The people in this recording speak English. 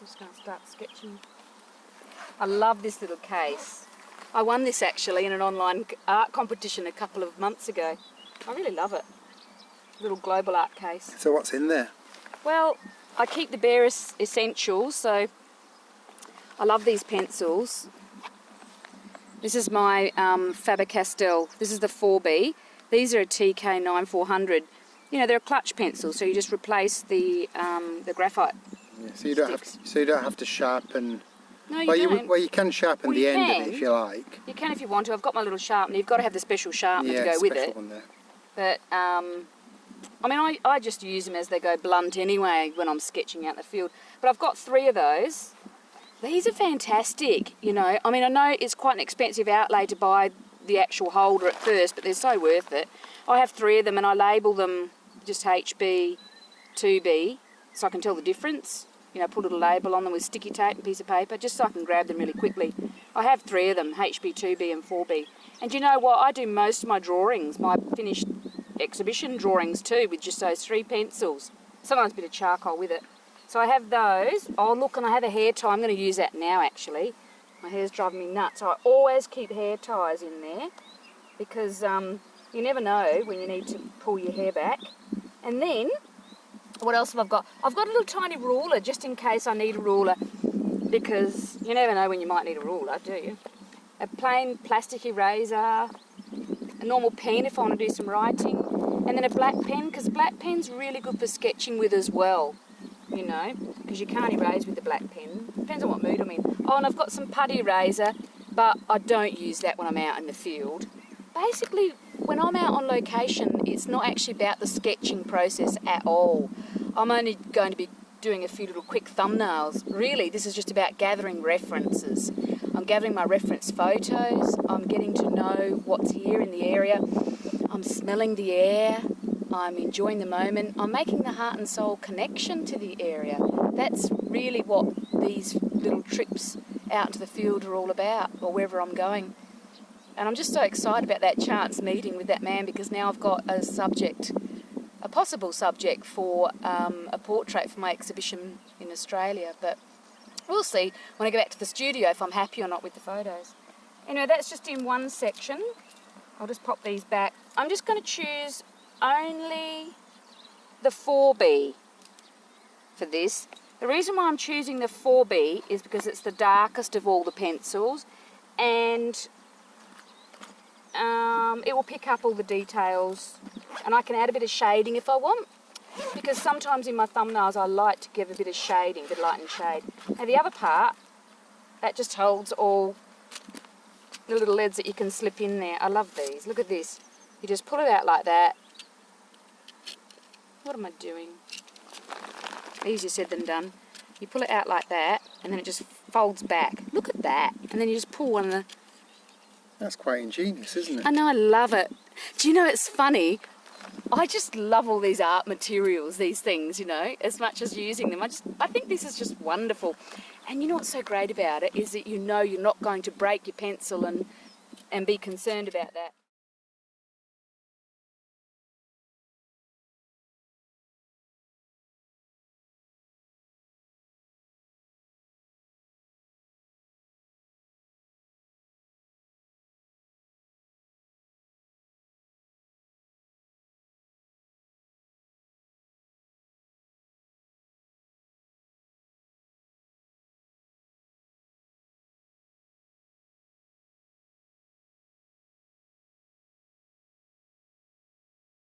just going to start sketching. I love this little case. I won this actually in an online art competition a couple of months ago. I really love it. Little global art case. So what's in there? Well, I keep the bare essentials, so I love these pencils. This is my Faber-Castell. This is the 4B. These are a TK 9400. You know, they're a clutch pencil, so you just replace the graphite. Yeah, so you don't have to sharpen. No, you don't. You can sharpen Well, the you end can. of it if you like. You can if you want to. I've got my little sharpener. You've got to have the special sharpener Yeah, to go with special it. one there. But I mean, I just use them as they go blunt anyway when I'm sketching out in the field. But I've got 3 of those. These are fantastic, you know. I mean, I know it's quite an expensive outlay to buy the actual holder at first, but they're so worth it. I have 3 of them and I label them just HB, 2B, so I can tell the difference. You know, put a little label on them with sticky tape and a piece of paper, just so I can grab them really quickly. I have 3 of them, HB, 2B and 4B. And you know what? I do most of my drawings, my finished exhibition drawings too, with just those 3 pencils. Sometimes a bit of charcoal with it. So I have those. Oh look, and I have a hair tie. I'm going to use that now actually. My hair's driving me nuts. So I always keep hair ties in there because you never know when you need to pull your hair back. And then, what else have I got? I've got a little tiny ruler just in case I need a ruler, because you never know when you might need a ruler, do you? A plain plastic eraser, a normal pen if I want to do some writing, and then a black pen, because black pen's really good for sketching with as well, you know, because you can't erase with the black pen. Depends on what mood I'm in. Oh, and I've got some putty eraser, but I don't use that when I'm out in the field. Basically, when I'm out on location, it's not actually about the sketching process at all. I'm only going to be doing a few little quick thumbnails. Really, this is just about gathering references. I'm gathering my reference photos. I'm getting to know what's here in the area. I'm smelling the air. I'm enjoying the moment. I'm making the heart and soul connection to the area. That's really what these little trips out into the field are all about, or wherever I'm going. And I'm just so excited about that chance meeting with that man, because now I've got a subject, a possible subject for a portrait for my exhibition in Australia. But we'll see when I go back to the studio if I'm happy or not with the photos. Anyway, that's just in one section. I'll just pop these back. I'm just going to choose only the 4B for this. The reason why I'm choosing the 4B is because it's the darkest of all the pencils, and it will pick up all the details, and I can add a bit of shading if I want, because sometimes in my thumbnails I like to give a bit of shading, a bit of light and shade. Now the other part, that just holds all the little leads that you can slip in there. I love these. Look at this. You just pull it out like that. What am I doing? Easier said than done. You pull it out like that, and then it just folds back. Look at that. And then you just pull one of the... That's quite ingenious, isn't it? I know, I love it. Do you know, it's funny, I just love all these art materials, these things, you know, as much as using them. I think this is just wonderful. And you know what's so great about it is that you know you're not going to break your pencil and be concerned about that.